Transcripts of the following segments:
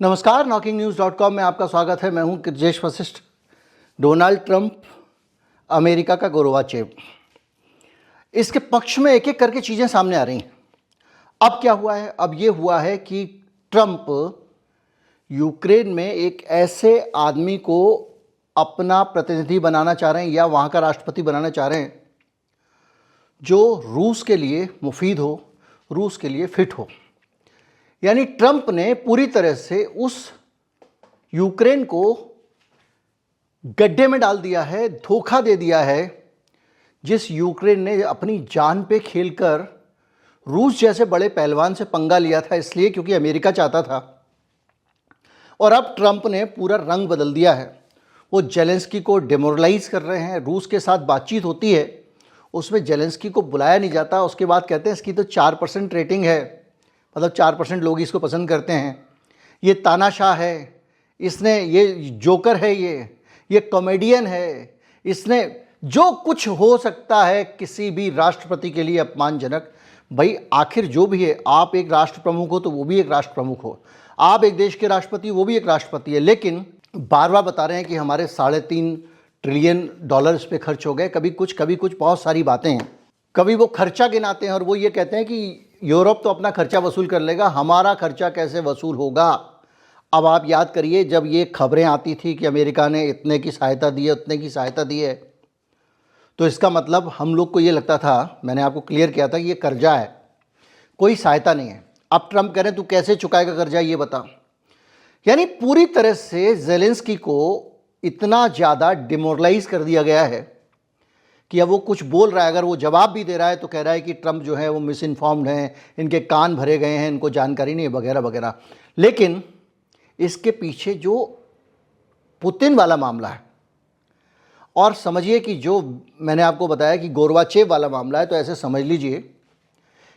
नमस्कार, NockingNews.com में आपका स्वागत है। मैं हूं कृजेश वशिष्ठ। डोनाल्ड ट्रंप अमेरिका का गोरबाचेव, इसके पक्ष में एक एक करके चीज़ें सामने आ रही हैं। अब क्या हुआ है? अब ये हुआ है कि ट्रंप यूक्रेन में एक ऐसे आदमी को अपना प्रतिनिधि बनाना चाह रहे हैं या वहाँ का राष्ट्रपति बनाना चाह रहे हैं जो रूस के लिए मुफीद हो, रूस के लिए फिट हो। यानी ट्रंप ने पूरी तरह से उस यूक्रेन को गड्ढे में डाल दिया है, धोखा दे दिया है, जिस यूक्रेन ने अपनी जान पे खेलकर रूस जैसे बड़े पहलवान से पंगा लिया था, इसलिए क्योंकि अमेरिका चाहता था। और अब ट्रंप ने पूरा रंग बदल दिया है। वो जेलेंस्की को डिमोरलाइज कर रहे हैं। रूस के साथ बातचीत होती है, उसमें जेलेंस्की को बुलाया नहीं जाता। उसके बाद कहते हैं इसकी तो 4% रेटिंग है, मतलब 4% लोग इसको पसंद करते हैं। ये तानाशाह है, इसने ये जोकर है, ये कॉमेडियन है, इसने जो कुछ हो सकता है किसी भी राष्ट्रपति के लिए अपमानजनक। भाई आखिर जो भी है, आप एक राष्ट्र प्रमुख हो तो वो भी एक राष्ट्र प्रमुख हो, आप एक देश के राष्ट्रपति वो भी एक राष्ट्रपति है। लेकिन बार बार बता रहे हैं कि हमारे $3.5 ट्रिलियन इस पे खर्च हो गए। कभी कुछ बहुत सारी बातें हैं। कभी वो खर्चा गिनाते हैं और वो ये कहते हैं कि यूरोप तो अपना खर्चा वसूल कर लेगा, हमारा खर्चा कैसे वसूल होगा। अब आप याद करिए, जब ये खबरें आती थी कि अमेरिका ने इतने की सहायता दी है, उतने की सहायता दी है, तो इसका मतलब हम लोग को ये लगता था, मैंने आपको क्लियर किया था कि ये कर्जा है, कोई सहायता नहीं है। अब ट्रंप कह रहे हैं तू कैसे चुकाएगा कर्जा, ये बता। यानी पूरी तरह से जेलेंस्की को इतना ज़्यादा डिमोरलाइज कर दिया गया है कि अब वो कुछ बोल रहा है, अगर वो जवाब भी दे रहा है तो कह रहा है कि ट्रंप जो है वो मिस इन्फॉर्म्ड हैं, इनके कान भरे गए हैं, इनको जानकारी नहीं है, वगैरह वगैरह। लेकिन इसके पीछे जो पुतिन वाला मामला है, और समझिए कि जो मैंने आपको बताया कि गोरबाचेव वाला मामला है, तो ऐसे समझ लीजिए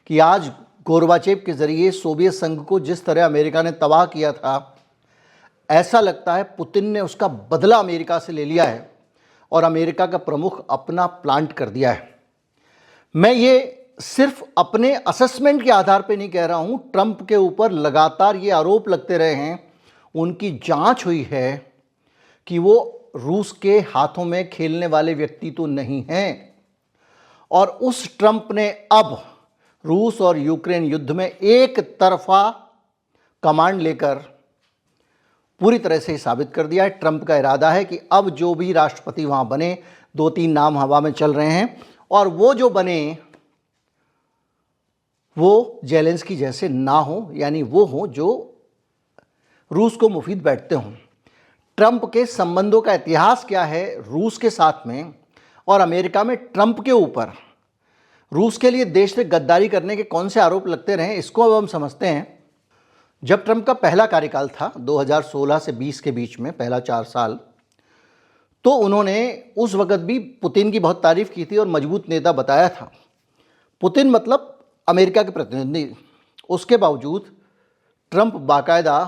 कि आज गोरबाचेव के ज़रिए सोवियत संघ को जिस तरह अमेरिका ने तबाह किया था, ऐसा लगता है पुतिन ने उसका बदला अमेरिका से ले लिया है और अमेरिका का प्रमुख अपना प्लांट कर दिया है। मैं ये सिर्फ अपने असेसमेंट के आधार पे नहीं कह रहा हूँ। ट्रंप के ऊपर लगातार ये आरोप लगते रहे हैं, उनकी जांच हुई है कि वो रूस के हाथों में खेलने वाले व्यक्ति तो नहीं हैं। और उस ट्रंप ने अब रूस और यूक्रेन युद्ध में एक तरफा कमांड लेकर पूरी तरह से साबित कर दिया है। ट्रंप का इरादा है कि अब जो भी राष्ट्रपति वहाँ बने, 2-3 नाम हवा में चल रहे हैं, और वो जो बने वो जेलेंस्की जैसे ना हो, यानी वो हो जो रूस को मुफीद बैठते हों। ट्रंप के संबंधों का इतिहास क्या है रूस के साथ में और अमेरिका में, ट्रंप के ऊपर रूस के लिए देश से गद्दारी करने के कौन से आरोप लगते रहे, इसको अब हम समझते हैं। जब ट्रंप का पहला कार्यकाल था 2016 से 20 के बीच में, पहला 4 साल, तो उन्होंने उस वक्त भी पुतिन की बहुत तारीफ की थी और मजबूत नेता बताया था। पुतिन मतलब अमेरिका के प्रतिनिधि। उसके बावजूद ट्रंप बाकायदा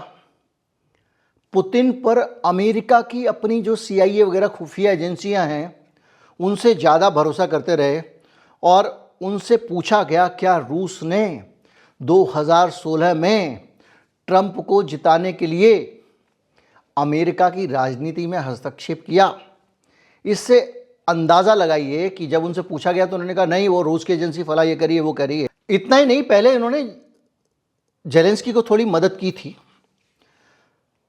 पुतिन पर अमेरिका की अपनी जो CIA वगैरह खुफिया एजेंसियां हैं उनसे ज़्यादा भरोसा करते रहे। और उनसे पूछा गया, क्या रूस ने 2016 में ट्रंप को जिताने के लिए अमेरिका की राजनीति में हस्तक्षेप किया? इससे अंदाज़ा लगाइए कि जब उनसे पूछा गया तो उन्होंने कहा नहीं, वो रूस की एजेंसी फला ये करी है, वो करी है। इतना ही नहीं, पहले उन्होंने जेलेंस्की को थोड़ी मदद की थी,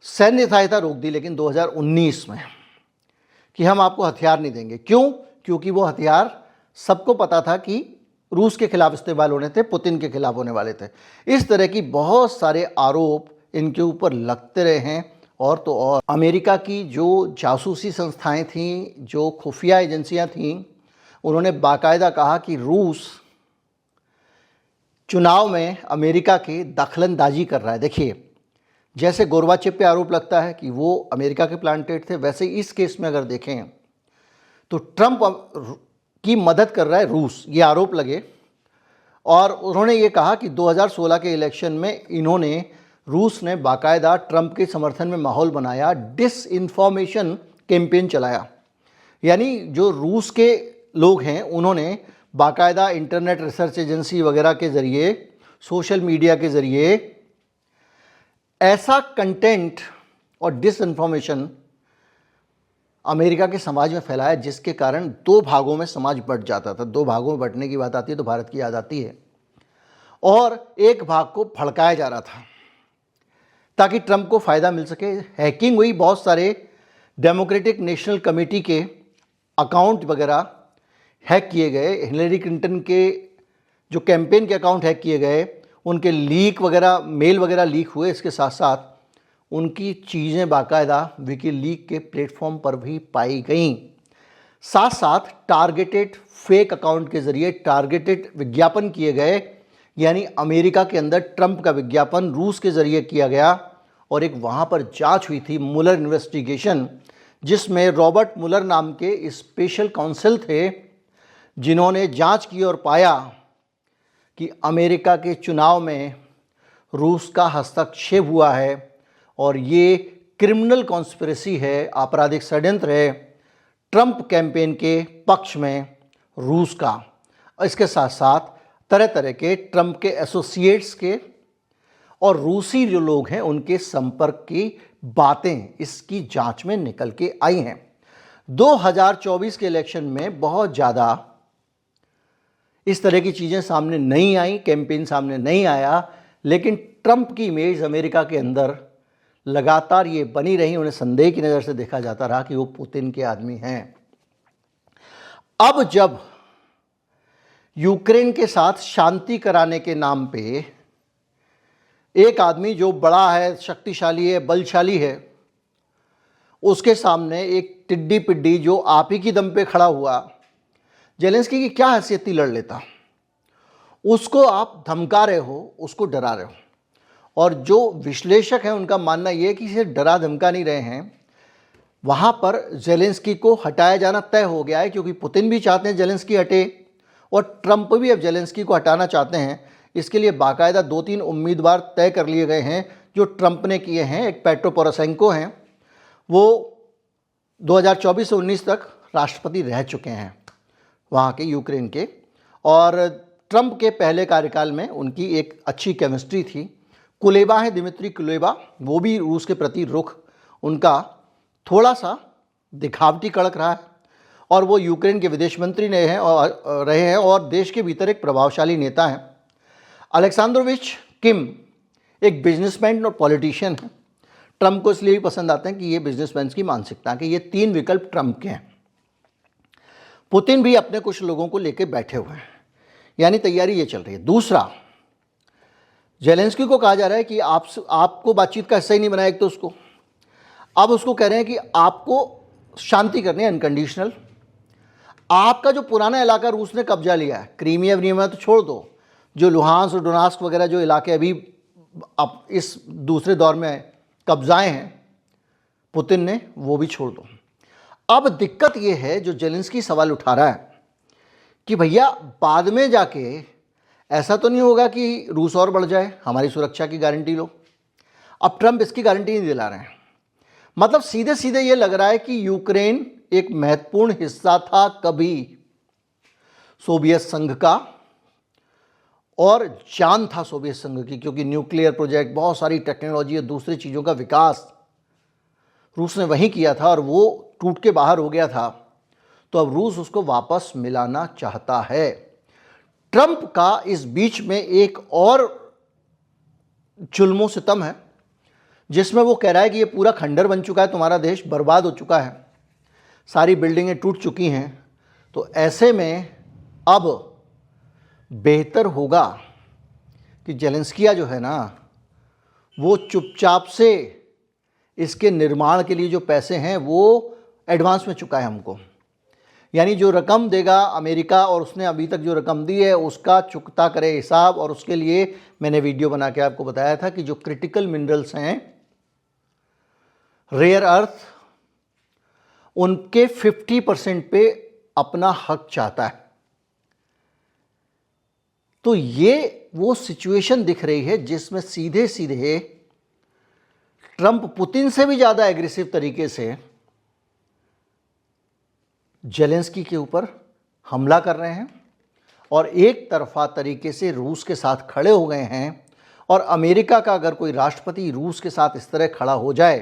सैन्य सहायता रोक दी, लेकिन 2019 में कि हम आपको हथियार नहीं देंगे। क्यों? क्योंकि वो हथियार सबको पता था कि रूस के खिलाफ इस्तेमाल होने थे, पुतिन के खिलाफ होने वाले थे। इस तरह की बहुत सारे आरोप इनके ऊपर लगते रहे हैं। और तो और अमेरिका की जो जासूसी संस्थाएं थीं, जो खुफिया एजेंसियां थीं, उन्होंने बाकायदा कहा कि रूस चुनाव में अमेरिका की दखलंदाजी कर रहा है। देखिए, जैसे गोरबाचेव पे आरोप लगता है कि वो अमेरिका के प्लांटेड थे, वैसे इस केस में अगर देखें तो ट्रंप की मदद कर रहा है रूस, ये आरोप लगे। और उन्होंने ये कहा कि 2016 के इलेक्शन में इन्होंने, रूस ने बाकायदा ट्रंप के समर्थन में माहौल बनाया, डिसइंफॉर्मेशन कैंपेन चलाया। यानी जो रूस के लोग हैं उन्होंने बाकायदा इंटरनेट रिसर्च एजेंसी वगैरह के ज़रिए, सोशल मीडिया के ज़रिए ऐसा कंटेंट और डिसइंफॉर्मेशन अमेरिका के समाज में फैलाया जिसके कारण दो भागों में समाज बंट जाता था। दो भागों में बंटने की बात आती है तो भारत की याद आती है, और एक भाग को भड़काया जा रहा था ताकि ट्रंप को फ़ायदा मिल सके। हैकिंग हुई, बहुत सारे डेमोक्रेटिक नेशनल कमेटी के अकाउंट वगैरह हैक किए गए, हिलरी क्लिंटन के जो कैंपेन के अकाउंट हैक किए गए, उनके लीक वगैरह, मेल वगैरह लीक हुए। इसके साथ साथ उनकी चीज़ें बाकायदा विकीलीक के प्लेटफॉर्म पर भी पाई गईं। साथ साथ टारगेटेड फेक अकाउंट के ज़रिए टारगेटेड विज्ञापन किए गए, यानी अमेरिका के अंदर ट्रंप का विज्ञापन रूस के ज़रिए किया गया। और एक वहाँ पर जांच हुई थी, मुलर इन्वेस्टिगेशन, जिसमें रॉबर्ट मुलर नाम के स्पेशल काउंसिल थे जिन्होंने जांच की और पाया कि अमेरिका के चुनाव में रूस का हस्तक्षेप हुआ है और ये क्रिमिनल कॉन्स्पिरेसी है, आपराधिक षड्यंत्र है ट्रंप कैंपेन के पक्ष में रूस का। इसके साथ साथ तरह तरह के ट्रंप के एसोसिएट्स के और रूसी जो लोग हैं उनके संपर्क की बातें इसकी जांच में निकल के आई हैं। 2024 के इलेक्शन में बहुत ज़्यादा इस तरह की चीज़ें सामने नहीं आई, कैंपेन सामने नहीं आया, लेकिन ट्रंप की इमेज अमेरिका के अंदर लगातार ये बनी रही। उन्हें संदेह की नज़र से देखा जाता रहा कि वो पुतिन के आदमी हैं। अब जब यूक्रेन के साथ शांति कराने के नाम पे एक आदमी जो बड़ा है, शक्तिशाली है, बलशाली है, उसके सामने एक टिड्डी पिड्डी जो आप ही की दम पे खड़ा हुआ, जेलेंस्की की क्या हैसियत थी लड़ लेता, उसको आप धमका रहे हो, उसको डरा रहे हो। और जो विश्लेषक हैं उनका मानना यह है कि इसे डरा धमका नहीं रहे हैं, वहाँ पर जेलेंस्की को हटाया जाना तय हो गया है, क्योंकि पुतिन भी चाहते हैं जेलेंस्की हटे और ट्रंप भी अब जेलेंस्की को हटाना चाहते हैं। इसके लिए बाकायदा 2-3 उम्मीदवार तय कर लिए गए हैं जो ट्रंप ने किए हैं। एक पेट्रो पोरोशेंको हैं, वो 2024 से 19 तक राष्ट्रपति रह चुके हैं वहाँ के यूक्रेन के, और ट्रंप के पहले कार्यकाल में उनकी एक अच्छी केमिस्ट्री थी। कुलेबा है, दिमित्री कुलेबा, वो भी रूस के प्रति रुख उनका थोड़ा सा दिखावटी कड़क रहा है, और वो यूक्रेन के विदेश मंत्री रहे हैं और देश के भीतर एक प्रभावशाली नेता हैं। अलेक्जेंडरोविच किम एक बिजनेसमैन और पॉलिटिशियन है। ट्रंप को इसलिए भी पसंद आते हैं कि ये बिजनेसमैन की मानसिकता कि ये 3 विकल्प ट्रंप के हैं। पुतिन भी अपने कुछ लोगों को लेकर बैठे हुए हैं, यानी तैयारी ये चल रही है। दूसरा, जेलेंस्की को कहा जा रहा है कि आपको बातचीत का हिस्सा ही नहीं बनाया एक तो उसको, अब उसको कह रहे हैं कि आपको शांति करनी है अनकंडीशनल। आपका जो पुराना इलाका रूस ने कब्जा लिया है, क्रीमिया व्रीमिया तो छोड़ दो, जो लुहांस और डोनास्क वगैरह जो इलाके अभी अब इस दूसरे दौर में कब्जाए हैं पुतिन ने, वो भी छोड़ दो। अब दिक्कत ये है, जो जेलेंस्की सवाल उठा रहा है कि भैया बाद में जाके ऐसा तो नहीं होगा कि रूस और बढ़ जाए, हमारी सुरक्षा की गारंटी लो। अब ट्रंप इसकी गारंटी नहीं दिला रहे हैं। मतलब सीधे सीधे ये लग रहा है कि यूक्रेन एक महत्वपूर्ण हिस्सा था कभी सोवियत संघ का, और जान था सोवियत संघ की, क्योंकि न्यूक्लियर प्रोजेक्ट, बहुत सारी टेक्नोलॉजी और दूसरी चीज़ों का विकास रूस ने वहीं किया था और वो टूट के बाहर हो गया था। तो अब रूस उसको वापस मिलाना चाहता है। ट्रंप का इस बीच में एक और जुल्मो सितम है, जिसमें वो कह रहा है कि ये पूरा खंडर बन चुका है, तुम्हारा देश बर्बाद हो चुका है, सारी बिल्डिंगें टूट चुकी हैं। तो ऐसे में अब बेहतर होगा कि जेलेंस्की जो है ना, वो चुपचाप से इसके निर्माण के लिए जो पैसे हैं वो एडवांस में चुकाए हमको, यानी जो रकम देगा अमेरिका, और उसने अभी तक जो रकम दी है उसका चुकता करे हिसाब। और उसके लिए मैंने वीडियो बना के आपको बताया था कि जो क्रिटिकल मिनरल्स हैं, रेयर अर्थ, उनके 50% पे अपना हक चाहता है। तो ये वो सिचुएशन दिख रही है जिसमें सीधे सीधे ट्रंप पुतिन से भी ज़्यादा एग्रेसिव तरीके से जेलेंस्की के ऊपर हमला कर रहे हैं और एक तरफा तरीके से रूस के साथ खड़े हो गए हैं और अमेरिका का अगर कोई राष्ट्रपति रूस के साथ इस तरह खड़ा हो जाए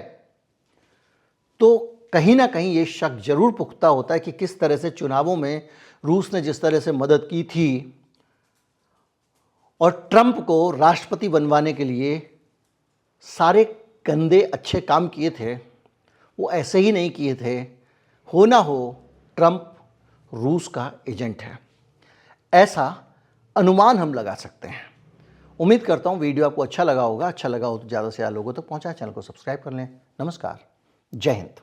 तो कहीं ना कहीं ये शक जरूर पुख्ता होता है कि किस तरह से चुनावों में रूस ने जिस तरह से मदद की थी और ट्रंप को राष्ट्रपति बनवाने के लिए सारे गंदे अच्छे काम किए थे, वो ऐसे ही नहीं किए थे। हो ना हो ट्रंप रूस का एजेंट है, ऐसा अनुमान हम लगा सकते हैं। उम्मीद करता हूँ वीडियो आपको अच्छा लगा होगा। अच्छा लगा हो तो ज़्यादा से ज़्यादा लोगों तक पहुँचाएं, चैनल को सब्सक्राइब कर लें। नमस्कार, जय हिंद।